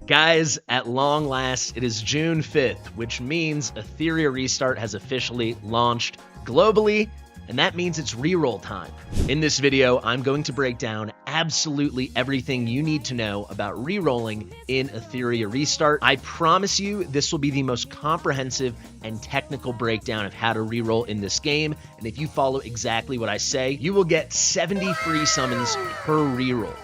Guys, at long last, it is June 5th, which means Etheria Restart has officially launched globally, and that means it's reroll time. In this video, I'm going to break down absolutely everything you need to know about rerolling in Etheria Restart. I promise you, this will be the most comprehensive and technical breakdown of how to reroll in this game, and if you follow exactly what I say, you will get 70 free summons per reroll.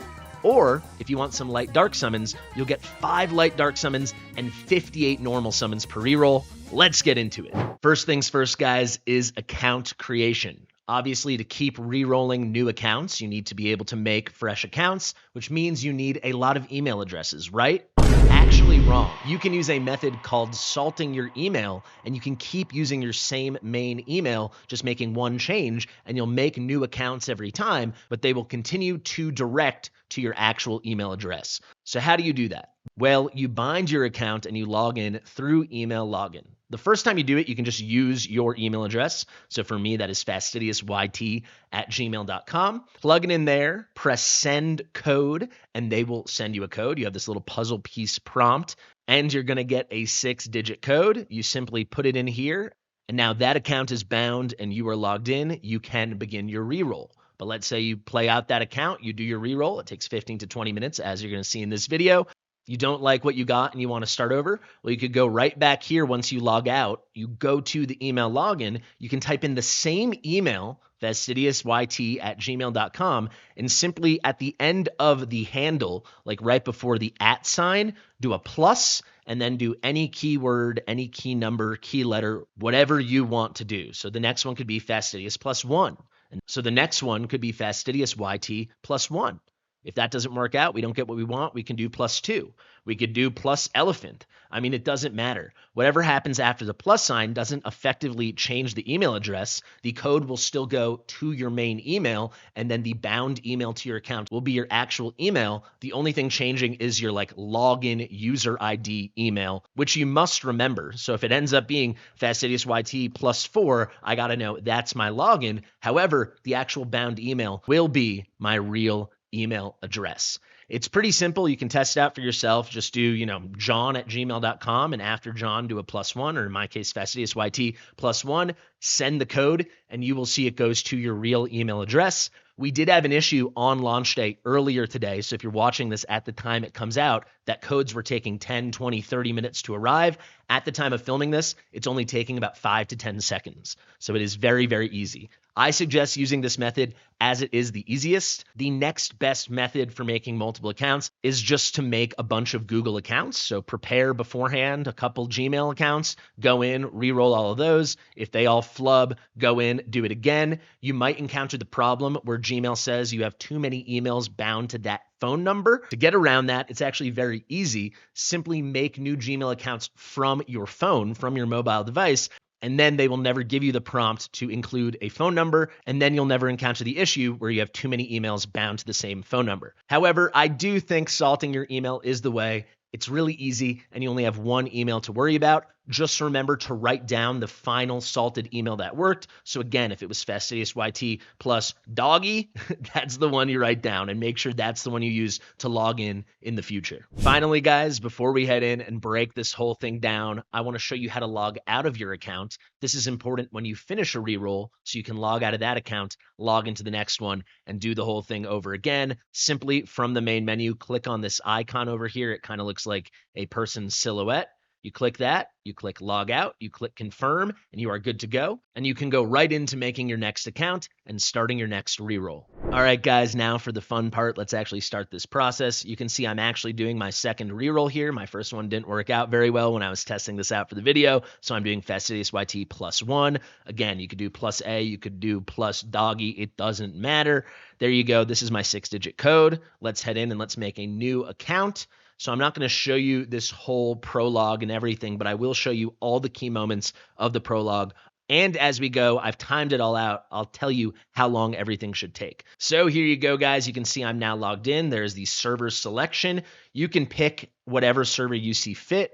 Or, if you want some light dark summons, you'll get 5 light dark summons and 58 normal summons per reroll. Let's get into it. First things first, guys, is account creation. Obviously, to keep rerolling new accounts, you need to be able to make fresh accounts, which means you need a lot of email addresses, right? Actually wrong. You can use a method called salting your email, and you can keep using your same main email, just making one change, and you'll make new accounts every time, but they will continue to direct to your actual email address. So how do you do that? Well, you bind your account and you log in through email login. The first time you do it, you can just use your email address. So for me, that is fastidiousYT@gmail.com. Plug it in there, press send code, and they will send you a code. You have this little puzzle piece prompt, and you're going to get a 6-digit code. You simply put it in here, and now that account is bound and you are logged in. You can begin your reroll. But let's say you play out that account, you do your reroll. It takes 15 to 20 minutes, as you're going to see in this video. You don't like what you got and you want to start over? Well, you could go right back here once you log out. You go to the email login. You can type in the same email, fastidiousYT@gmail.com, and simply at the end of the handle, like right before the @ sign, do a plus, and then do any keyword, any key number, key letter, whatever you want to do. So the next one could be Fastidious +1. And so the next one could be Fastidious YT +1. If that doesn't work out, we don't get what we want, we can do +2. We could do +elephant. I mean, it doesn't matter. Whatever happens after the plus sign doesn't effectively change the email address. The code will still go to your main email, and then the bound email to your account will be your actual email. The only thing changing is your login user ID email, which you must remember. So if it ends up being Fastidious YT +4, I got to know that's my login. However, the actual bound email will be my real email address. It's pretty simple. You can test it out for yourself. Just do, john@gmail.com, and after John, do a +1, or in my case, Fastidious YT +1, send the code, and you will see it goes to your real email address. We did have an issue on launch day earlier today, so if you're watching this at the time it comes out, that codes were taking 10, 20, 30 minutes to arrive. At the time of filming this, it's only taking about 5 to 10 seconds. So it is very, very easy. I suggest using this method as it is the easiest. The next best method for making multiple accounts is just to make a bunch of Google accounts. So prepare beforehand a couple Gmail accounts, go in, reroll all of those. If they all flub, go in, do it again. You might encounter the problem where Gmail says you have too many emails bound to that phone number. To get around that, it's actually very easy. Simply make new Gmail accounts from your phone, from your mobile device, and then they will never give you the prompt to include a phone number, and then you'll never encounter the issue where you have too many emails bound to the same phone number. However, I do think salting your email is the way. It's really easy, and you only have one email to worry about. Just remember to write down the final salted email that worked. So again, if it was Fastidious YT +doggy, that's the one you write down, and make sure that's the one you use to log in the future. Finally, guys, before we head in and break this whole thing down, I want to show you how to log out of your account. This is important when you finish a reroll, so you can log out of that account, log into the next one, and do the whole thing over again. Simply from the main menu, click on this icon over here. It kind of looks like a person's silhouette. You click that, you click log out, you click confirm, and you are good to go. And you can go right into making your next account and starting your next reroll. All right, guys, now for the fun part, let's actually start this process. You can see I'm actually doing my second reroll here. My first one didn't work out very well when I was testing this out for the video, so I'm doing Fastidious YT +1. Again, you could do +A, you could do +doggy, it doesn't matter. There you go, this is my 6-digit code. Let's head in and let's make a new account. So I'm not going to show you this whole prologue and everything, but I will show you all the key moments of the prologue. And as we go, I've timed it all out. I'll tell you how long everything should take. So here you go, guys. You can see I'm now logged in. There's the server selection. You can pick whatever server you see fit.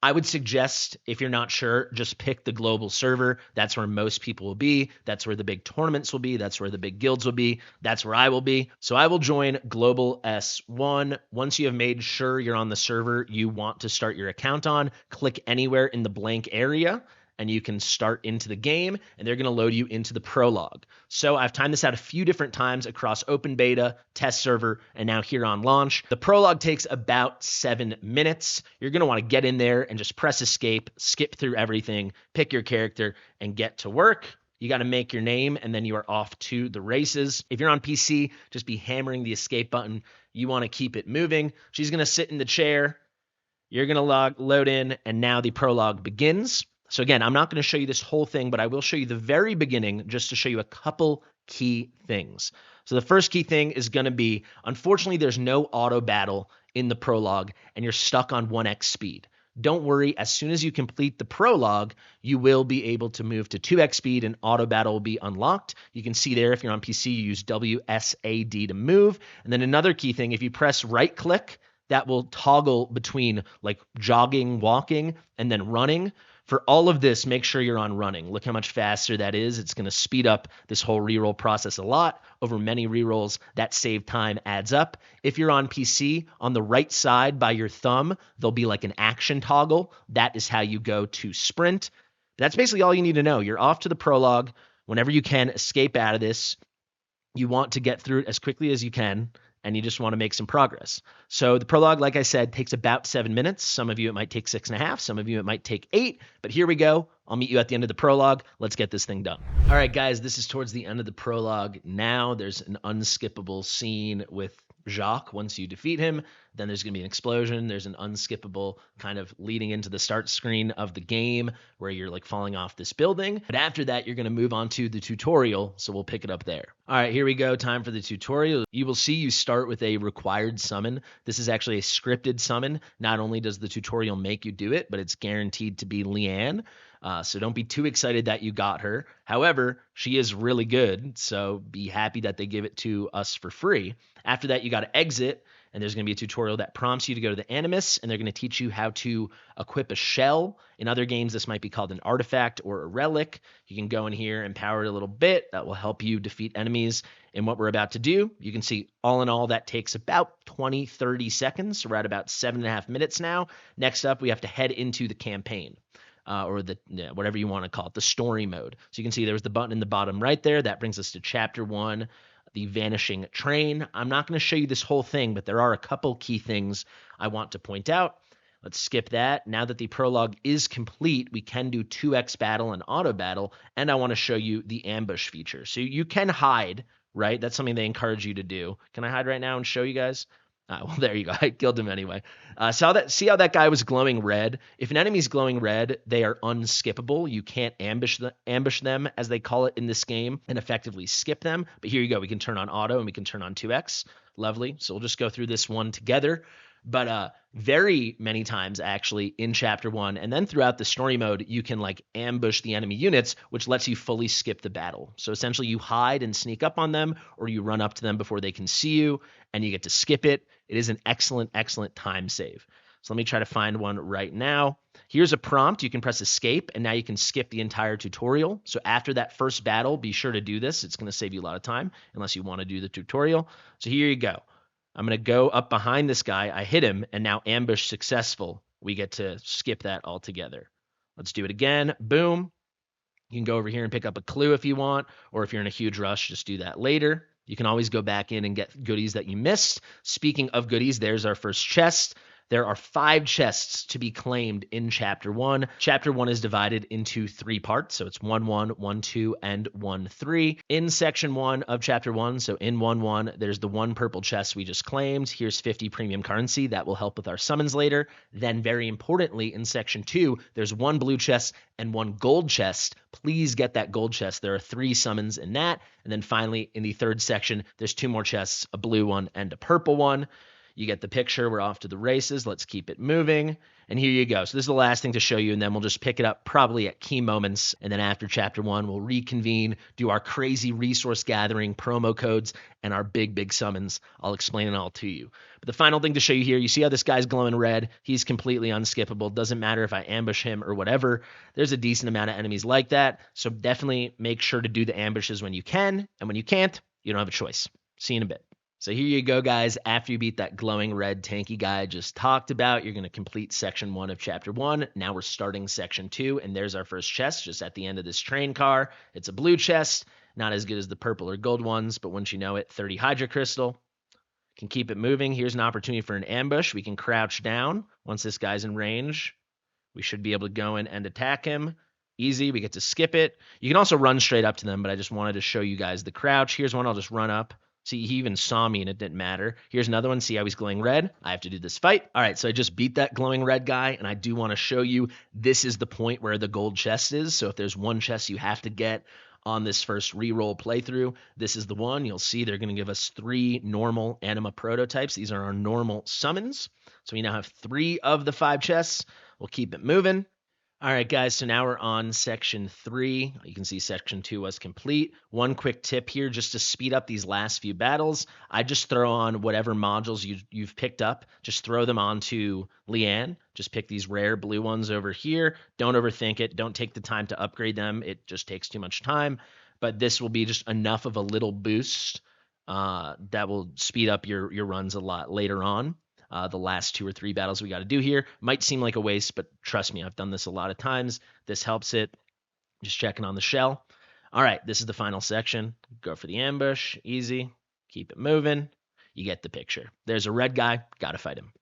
I would suggest, if you're not sure, just pick the global server. That's where most people will be. That's where the big tournaments will be. That's where the big guilds will be. That's where I will be. So I will join Global S1. Once you have made sure you're on the server you want to start your account on, click anywhere in the blank area and you can start into the game, and they're going to load you into the prologue. So I've timed this out a few different times across open beta, test server, and now here on launch. The prologue takes about 7 minutes. You're going to want to get in there and just press escape, skip through everything, pick your character, and get to work. You got to make your name, and then you are off to the races. If you're on PC, just be hammering the escape button. You want to keep it moving. She's going to sit in the chair. You're going to load in, and now the prologue begins. So again, I'm not going to show you this whole thing, but I will show you the very beginning just to show you a couple key things. So the first key thing is going to be, unfortunately, there's no auto battle in the prologue, and you're stuck on 1x speed. Don't worry, as soon as you complete the prologue, you will be able to move to 2x speed and auto battle will be unlocked. You can see there, if you're on PC, you use WSAD to move. And then another key thing, if you press right click, that will toggle between like jogging, walking, and then running. For all of this, make sure you're on running. Look how much faster that is. It's going to speed up this whole reroll process a lot. Over many rerolls, that save time adds up. If you're on PC, on the right side by your thumb, there'll be like an action toggle. That is how you go to sprint. That's basically all you need to know. You're off to the prologue. Whenever you can, escape out of this. You want to get through it as quickly as you can, and you just want to make some progress. So the prologue, like I said, takes about 7 minutes. Some of you, it might take 6.5. Some of you, it might take 8. But here we go. I'll meet you at the end of the prologue. Let's get this thing done. All right, guys, this is towards the end of the prologue. Now there's an unskippable scene with Jacques. Once you defeat him, then there's going to be an explosion. There's an unskippable kind of leading into the start screen of the game where you're like falling off this building. But after that, you're going to move on to the tutorial. So we'll pick it up there. All right, here we go. Time for the tutorial. You will see you start with a required summon. This is actually a scripted summon. Not only does the tutorial make you do it, but it's guaranteed to be Leanne. So don't be too excited that you got her. However, she is really good, so be happy that they give it to us for free. After that, you got to exit, and there's going to be a tutorial that prompts you to go to the Animus, and they're going to teach you how to equip a shell. In other games, this might be called an artifact or a relic. You can go in here and power it a little bit. That will help you defeat enemies in what we're about to do. You can see all in all, that takes about 20, 30 seconds. So we're at about 7.5 minutes now. Next up, we have to head into the campaign. Or the whatever you want to call it, the story mode. So you can see there's the button in the bottom right there. That brings us to chapter 1, the vanishing train. I'm not going to show you this whole thing, but there are a couple key things I want to point out. Let's skip that. Now that the prologue is complete, we can do 2x battle and auto battle, and I want to show you the ambush feature. So you can hide, right? That's something they encourage you to do. Can I hide right now and show you guys? Well, there you go. I killed him anyway. See how that guy was glowing red? If an enemy's glowing red, they are unskippable. You can't ambush them, as they call it in this game, and effectively skip them. But here you go. We can turn on auto and we can turn on 2x. Lovely. So we'll just go through this one together. But very many times, actually, in Chapter 1 and then throughout the story mode, you can like ambush the enemy units, which lets you fully skip the battle. So essentially, you hide and sneak up on them, or you run up to them before they can see you, and you get to skip it. It is an excellent, excellent time save. So let me try to find one right now. Here's a prompt. You can press escape, and now you can skip the entire tutorial. So after that first battle, be sure to do this. It's going to save you a lot of time, unless you want to do the tutorial. So here you go. I'm going to go up behind this guy. I hit him, and now ambush successful. We get to skip that altogether. Let's do it again. Boom. You can go over here and pick up a clue if you want, or if you're in a huge rush, just do that later. You can always go back in and get goodies that you missed. Speaking of goodies, there's our first chest. There are 5 chests to be claimed in Chapter 1. Chapter 1 is divided into 3 parts, so it's 1-1, 1-2, and 1-3. In Section 1 of Chapter 1, so in 1-1, there's the 1 purple chest we just claimed. Here's 50 premium currency. That will help with our summons later. Then, very importantly, in Section 2, there's 1 blue chest and 1 gold chest. Please get that gold chest. There are 3 summons in that. And then finally, in the 3rd section, there's 2 more chests, a blue one and a purple one. You get the picture. We're off to the races. Let's keep it moving. And here you go. So this is the last thing to show you, and then we'll just pick it up probably at key moments. And then after chapter 1, we'll reconvene, do our crazy resource gathering, promo codes, and our big summons. I'll explain it all to you. But the final thing to show you here, you see how this guy's glowing red? He's completely unskippable. Doesn't matter if I ambush him or whatever. There's a decent amount of enemies like that. So definitely make sure to do the ambushes when you can. And when you can't, you don't have a choice. See you in a bit. So here you go, guys. After you beat that glowing red tanky guy I just talked about, you're going to complete section 1 of chapter 1. Now we're starting section 2, and there's our first chest just at the end of this train car. It's a blue chest, not as good as the purple or gold ones, but once you know it, 30 Hydra Crystal. Can keep it moving. Here's an opportunity for an ambush. We can crouch down. Once this guy's in range, we should be able to go in and attack him. Easy. We get to skip it. You can also run straight up to them, but I just wanted to show you guys the crouch. Here's one. I'll just run up. See, he even saw me and it didn't matter. Here's another one. See how he's glowing red? I have to do this fight. All right, so I just beat that glowing red guy, and I do want to show you this is the point where the gold chest is. So if there's one chest you have to get on this first reroll playthrough, this is the one. You'll see they're going to give us 3 normal anima prototypes. These are our normal summons. So we now have 3 of the 5 chests. We'll keep it moving. All right, guys, so now we're on section 3. You can see section 2 was complete. One quick tip here, just to speed up these last few battles, I just throw on whatever modules you've picked up. Just throw them onto Leanne. Just pick these rare blue ones over here. Don't overthink it. Don't take the time to upgrade them. It just takes too much time. But this will be just enough of a little boost that will speed up your runs a lot later on. The last 2 or 3 battles we got to do here might seem like a waste, but trust me, I've done this a lot of times. This helps it. Just checking on the shell. All right, this is the final section. Go for the ambush. Easy. Keep it moving. You get the picture. There's a red guy. Got to fight him.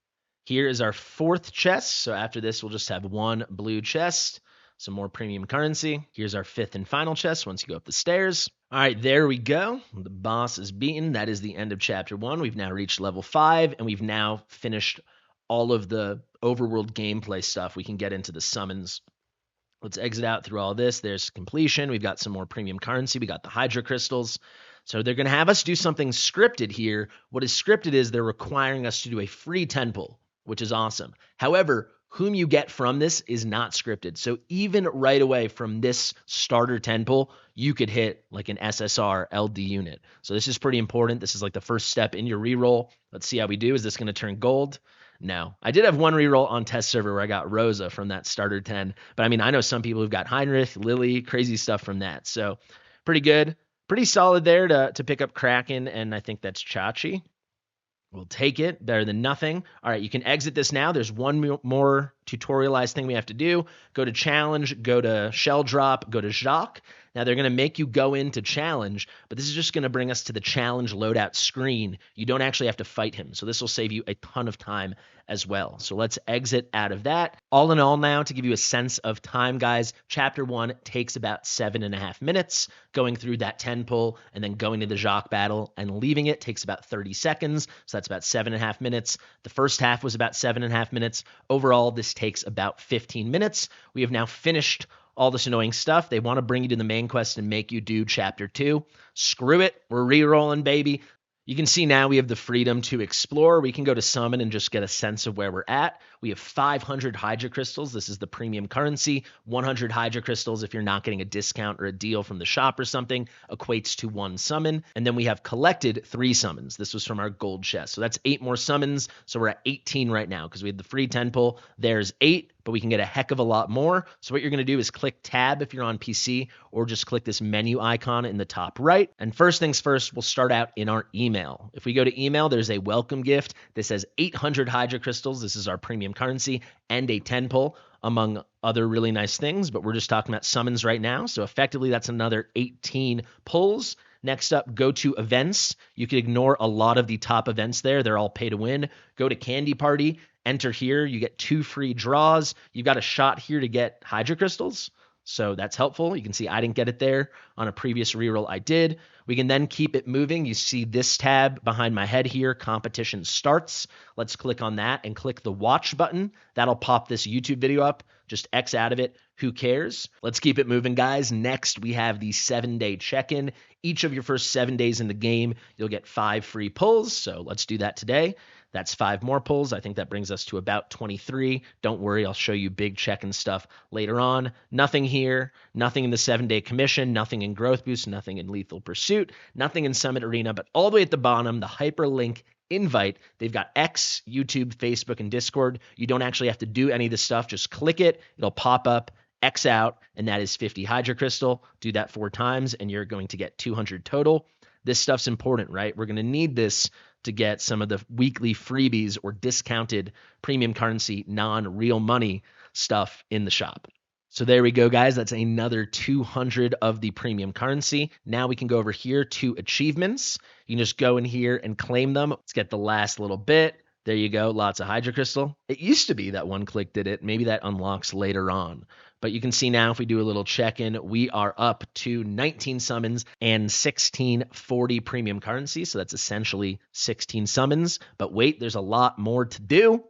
Here is our 4th chest. So after this, we'll just have 1 blue chest. Some more premium currency. Here's our 5th and final chest once you go up the stairs. All right, there we go. The boss is beaten. That is the end of chapter 1. We've now reached level 5, and we've now finished all of the overworld gameplay stuff. We can get into the summons. Let's exit out through all this. There's completion. We've got some more premium currency. We got the Hydra Crystals. So they're going to have us do something scripted here. What is scripted is they're requiring us to do a free 10 pull, which is awesome. However, whom you get from this is not scripted. So even right away from this starter 10 pull, you could hit like an SSR LD unit. So this is pretty important. This is like the first step in your reroll. Let's see how we do. Is this going to turn gold? No. I did have one reroll on test server where I got Rosa from that starter 10. But I mean, I know some people who've got Heinrich, Lily, crazy stuff from that. So pretty good. Pretty solid there to pick up Kraken, and I think that's Chachi. We'll take it. Better than nothing. All right, you can exit this now. There's one more tutorialized thing we have to do. Go to challenge, go to shell drop, go to Jacques. Now they're going to make you go into challenge, but this is just going to bring us to the challenge loadout screen. You don't actually have to fight him, so this will save you a ton of time as well. So let's exit out of that. All in all now, to give you a sense of time, guys, chapter 1 takes about 7.5 minutes. Going through that 10 pull and then going to the Jacques battle and leaving it takes about 30 seconds. So that's about 7.5 minutes. The first half was about 7.5 minutes. Overall, this takes about 15 minutes. We have now finished all this annoying stuff. They want to bring you to the main quest and make you do chapter 2. Screw it. We're re-rolling, baby. You can see now we have the freedom to explore. We can go to summon and just get a sense of where we're at. We have 500 Hydra Crystals. This is the premium currency. 100 Hydra Crystals, if you're not getting a discount or a deal from the shop or something, equates to 1 summon. And then we have collected 3 summons. This was from our gold chest. So that's 8 more summons. So we're at 18 right now because we had the free 10 pull. There's 8. But we can get a heck of a lot more. So what you're going to do is click tab if you're on PC, or just click this menu icon in the top right. And first things first, we'll start out in our email. If we go to email, there's a welcome gift. This says 800 Hydra Crystals. This is our premium currency, and a 10 pull, among other really nice things. But we're just talking about summons right now. So effectively, that's another 18 pulls. Next up, go to events. You can ignore a lot of the top events there. They're all pay to win. Go to Candy Party. Enter here. You get 2 free draws. You've got a shot here to get Hydra Crystals. So that's helpful. You can see I didn't get it there. On a previous reroll, I did. We can then keep it moving. You see this tab behind my head here, competition starts. Let's click on that and click the watch button. That'll pop this YouTube video up. Just X out of it. Who cares? Let's keep it moving, guys. Next, we have the 7-day check-in. Each of your first 7 days in the game, you'll get 5 free pulls. So let's do that today. That's 5 more pulls. I think that brings us to about 23. Don't worry, I'll show you big check and stuff later on. Nothing here, nothing in the 7-day commission, nothing in Growth Boost, nothing in Lethal Pursuit, nothing in Summit Arena, but all the way at the bottom, the hyperlink invite. They've got X, YouTube, Facebook, and Discord. You don't actually have to do any of this stuff. Just click it. It'll pop up, X out, and that is 50 Hydro Crystal. Do that 4 times, and you're going to get 200 total. This stuff's important, right? We're going to need this to get some of the weekly freebies or discounted premium currency, non-real money stuff in the shop. So there we go, guys. That's another 200 of the premium currency. Now we can go over here to achievements. You can just go in here and claim them. Let's get the last little bit. There you go. Lots of Hydro Crystal. It used to be that one click did it. Maybe that unlocks later on. But you can see now if we do a little check-in, we are up to 19 summons and 1640 premium currency. So that's essentially 16 summons. But wait, there's a lot more to do.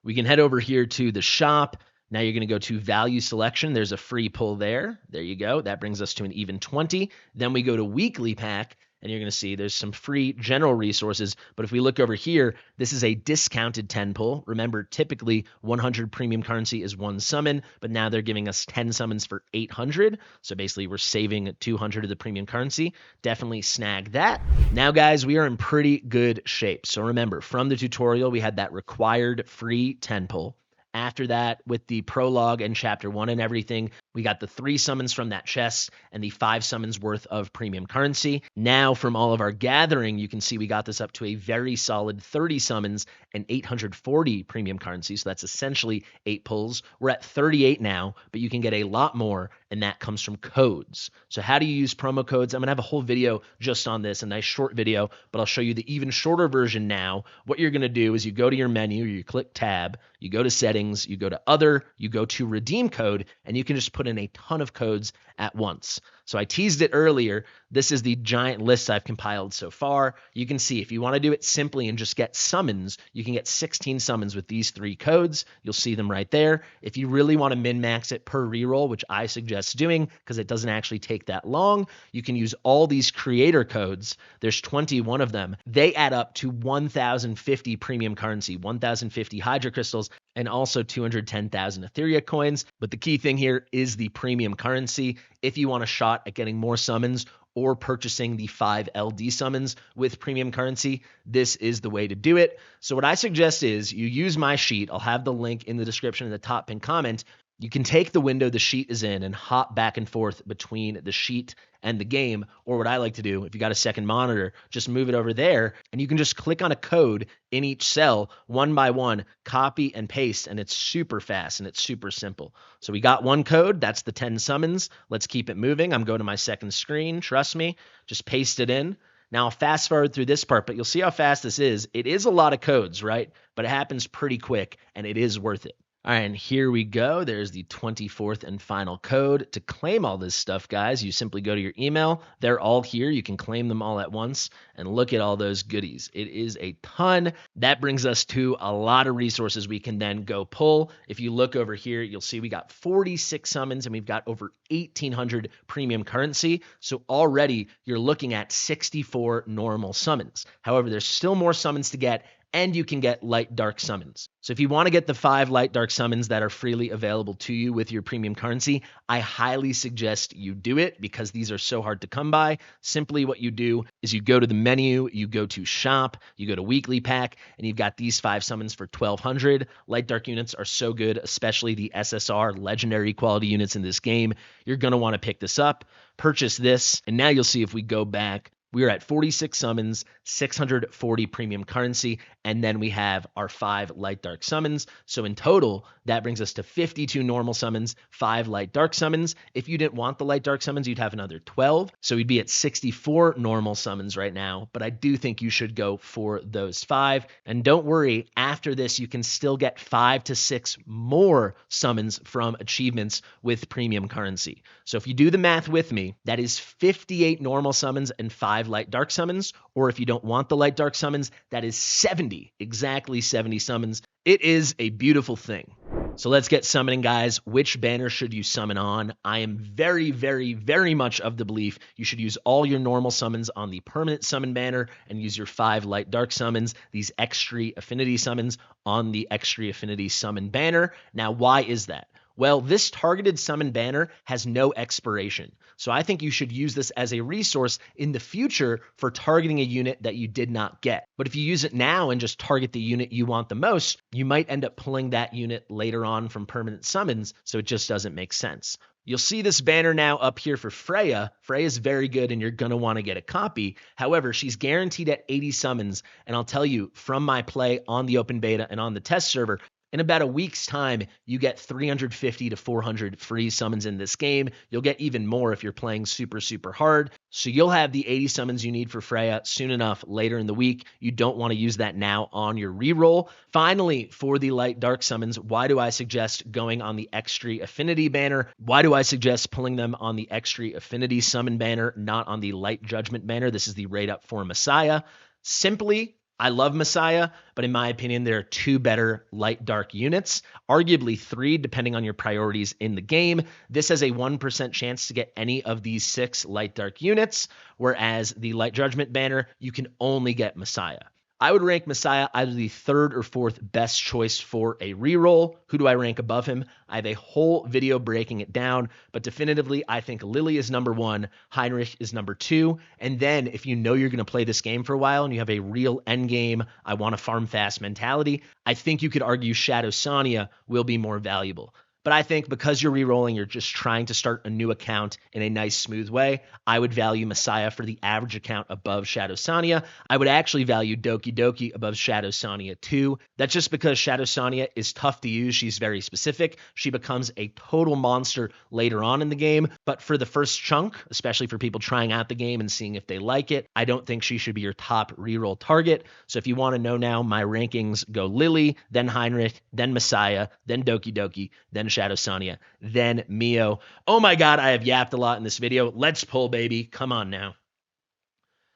We can head over here to the shop. Now you're going to go to value selection. There's a free pull there. There you go. That brings us to an even 20. Then we go to weekly pack. And you're going to see there's some free general resources. But if we look over here, this is a discounted 10 pull. Remember, typically 100 premium currency is 1 summon, but now they're giving us 10 summons for 800. So basically we're saving 200 of the premium currency. Definitely snag that. Now, guys, we are in pretty good shape. So remember, from the tutorial, we had that required free 10 pull. After that, with the prologue and chapter 1 and everything, we got the 3 summons from that chest and the 5 summons worth of premium currency. Now, from all of our gathering, you can see we got this up to a very solid 30 summons and 840 premium currency. So that's essentially 8 pulls. We're at 38 now, but you can get a lot more, and that comes from codes. So how do you use promo codes? I'm going to have a whole video just on this, a nice short video, but I'll show you the even shorter version now. What you're going to do is you go to your menu, you click tab, you go to settings, you go to other, you go to redeem code, and you can just put in a ton of codes at once. So I teased it earlier. This is the giant list I've compiled so far. You can see if you want to do it simply and just get summons, you can get 16 summons with these 3 codes. You'll see them right there. If you really want to min-max it per reroll, which I suggest doing because it doesn't actually take that long, you can use all these creator codes. There's 21 of them. They add up to 1,050 premium currency, 1,050 Hydro Crystals, and also 210,000 Etheria coins. But the key thing here is the premium currency. If you want a shot at getting more summons or purchasing the 5 LD summons with premium currency, this is the way to do it. So what I suggest is you use my sheet. I'll have the link in the description in the top pinned comment. You can take the window the sheet is in and hop back and forth between the sheet and the game. Or what I like to do, if you got a second monitor, just move it over there and you can just click on a code in each cell one by one, copy and paste, and it's super fast and it's super simple. So we got one code, that's the 10 summons. Let's keep it moving. I'm going to my second screen, trust me, just paste it in. Now I'll fast forward through this part, but you'll see how fast this is. It is a lot of codes, right? But it happens pretty quick and it is worth it. All right, and here we go. There's the 24th and final code. To claim all this stuff, guys, you simply go to your email. They're all here. You can claim them all at once, and look at all those goodies. It is a ton. That brings us to a lot of resources we can then go pull. If you look over here, you'll see we got 46 summons, and we've got over 1,800 premium currency. So already you're looking at 64 normal summons. However, there's still more summons to get, and you can get light dark summons. So if you want to get the 5 light dark summons that are freely available to you with your premium currency, I highly suggest you do it because these are so hard to come by. Simply what you do is you go to the menu, you go to shop, you go to weekly pack, and you've got these 5 summons for 1,200. Light dark units are so good, especially the SSR legendary quality units in this game. You're going to want to pick this up, purchase this, and now you'll see if we go back, we are at 46 summons, 640 premium currency, and then we have our 5 light dark summons. So in total, that brings us to 52 normal summons, 5 light dark summons. If you didn't want the light dark summons, you'd have another 12. So we'd be at 64 normal summons right now, but I do think you should go for those 5. And don't worry, after this, you can still get 5 to 6 more summons from achievements with premium currency. So if you do the math with me, that is 58 normal summons and 5 light dark summons, or if you don't want the light dark summons, that is 70, exactly 70 summons. It is a beautiful thing. So let's get summoning, guys. Which banner should you summon on? I am very, very, very much of the belief you should use all your normal summons on the permanent summon banner and use your 5 light dark summons, these extra affinity summons, on the extra affinity summon banner. Now, why is that? Well, this targeted summon banner has no expiration. So I think you should use this as a resource in the future for targeting a unit that you did not get. But if you use it now and just target the unit you want the most, you might end up pulling that unit later on from permanent summons, so it just doesn't make sense. You'll see this banner now up here for Freya. Freya's very good and you're going to want to get a copy. However, she's guaranteed at 80 summons. And I'll tell you, from my play on the open beta and on the test server, in about a week's time, you get 350 to 400 free summons in this game. You'll get even more if you're playing super, super hard. So you'll have the 80 summons you need for Freya soon enough later in the week. You don't want to use that now on your reroll. Finally, for the light dark summons, why do I suggest going on the extra affinity banner? Why do I suggest pulling them on the extra affinity summon banner, not on the light judgment banner? This is the rate up for Messiah. Simply, I love Messiah, but in my opinion, there are 2 better light dark units, arguably 3, depending on your priorities in the game. This has a 1% chance to get any of these 6 light dark units, whereas the light judgment banner, you can only get Messiah. I would rank Messiah either the 3rd or 4th best choice for a reroll. Who do I rank above him? I have a whole video breaking it down, but definitively, I think Lily is number 1, Heinrich is number 2, and then if you know you're going to play this game for a while and you have a real end game, I want to farm fast mentality, I think you could argue Shadow Sonya will be more valuable. But I think because you're re-rolling, you're just trying to start a new account in a nice, smooth way. I would value Messiah for the average account above Shadow Sonya. I would actually value Doki Doki above Shadow Sonya too. That's just because Shadow Sonya is tough to use. She's very specific. She becomes a total monster later on in the game. But for the first chunk, especially for people trying out the game and seeing if they like it, I don't think she should be your top reroll target. So if you want to know now, my rankings go Lily, then Heinrich, then Messiah, then Doki Doki, then Shadow Sonya, then Mio. Oh my God, I have yapped a lot in this video. Let's pull, baby. Come on now.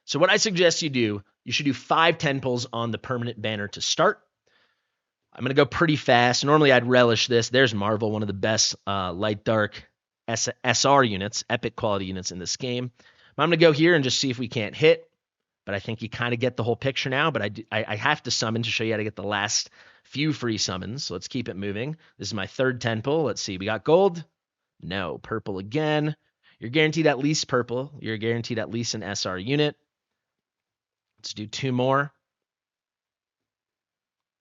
So what I suggest you do, you should do 5 10 pulls on the permanent banner to start. I'm going to go pretty fast. Normally I'd relish this. There's Marvel, one of the best light dark SR units, epic quality units in this game. I'm going to go here and just see if we can't hit. But I think you kind of get the whole picture now. But I have to summon to show you how to get the last few free summons. So let's keep it moving. This is my 3rd 10 pull. Let's see. We got gold. No. Purple again. You're guaranteed at least purple. You're guaranteed at least an SR unit. Let's do 2 more.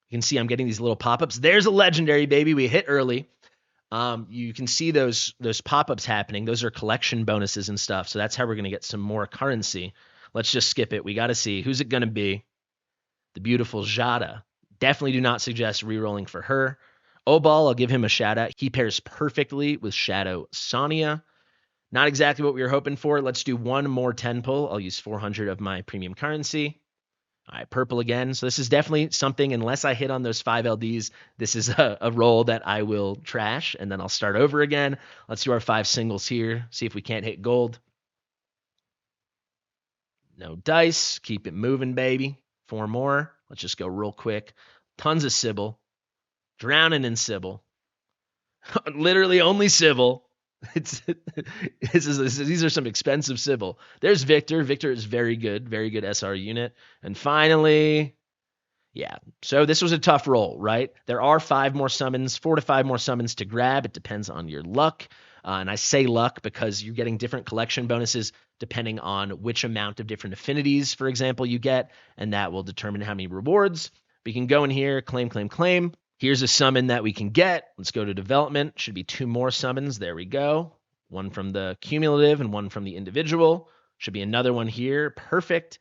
You can see I'm getting these little pop-ups. There's a legendary, baby. We hit early. You can see those pop-ups happening. Those are collection bonuses and stuff. So that's how we're going to get some more currency. Let's just skip it. We got to see. Who's it going to be? The beautiful Jada. Definitely do not suggest rerolling for her. Obal, I'll give him a shout out. He pairs perfectly with Shadow Sonya. Not exactly what we were hoping for. Let's do 1 more 10 pull. I'll use 400 of my premium currency. All right, purple again. So this is definitely something, unless I hit on those 5 LDs, this is a roll that I will trash, and then I'll start over again. Let's do our 5 singles here. See if we can't hit gold. No dice. Keep it moving, baby. 4 more. Let's just go real quick. Tons of Sybil. Drowning in Sybil. Literally only Sybil. These are some expensive Sybil. There's Victor. Victor is very good SR unit. And finally, yeah. So this was a tough roll, right? There are 5 more summons, 4 to 5 more summons to grab. It depends on your luck. And I say luck because you're getting different collection bonuses depending on which amount of different affinities, for example, you get, and that will determine how many rewards. We can go in here, claim, claim, claim. Here's a summon that we can get. Let's go to development. Should be 2 more summons. There we go. 1 from the cumulative and 1 from the individual. Should be another one here. Perfect.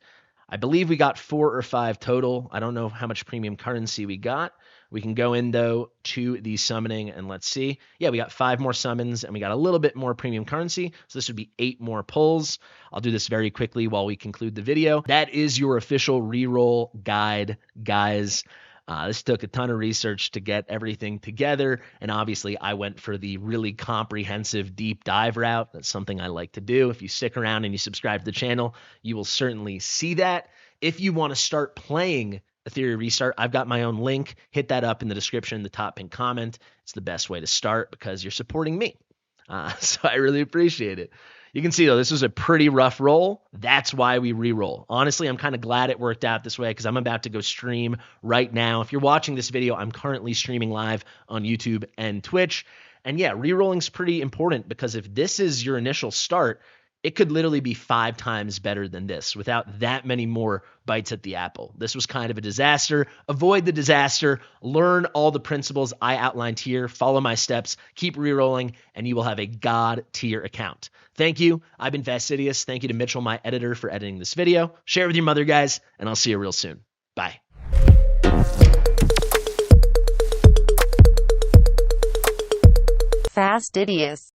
I believe we got 4 or 5 total. I don't know how much premium currency we got. We can go in, though, to the summoning, and let's see. Yeah, we got 5 more summons, and we got a little bit more premium currency, so this would be 8 more pulls. I'll do this very quickly while we conclude the video. That is your official reroll guide, guys. This took a ton of research to get everything together, and obviously I went for the really comprehensive deep dive route. That's something I like to do. If you stick around and you subscribe to the channel, you will certainly see that. If you want to start playing Etheria restart, I've got my own link. Hit that up in the description, the top pinned comment. It's the best way to start because you're supporting me. So I really appreciate it. You can see, though, this was a pretty rough roll. That's why we re-roll. Honestly, I'm kind of glad it worked out this way because I'm about to go stream right now. If you're watching this video, I'm currently streaming live on YouTube and Twitch. And yeah, re-rolling is pretty important because if this is your initial start, it could literally be 5 times better than this without that many more bites at the apple. This was kind of a disaster. Avoid the disaster. Learn all the principles I outlined here. Follow my steps. Keep re-rolling, and you will have a God tier account. Thank you. I've been Fastidious. Thank you to Mitchell, my editor, for editing this video. Share it with your mother, guys, and I'll see you real soon. Bye. Fastidious.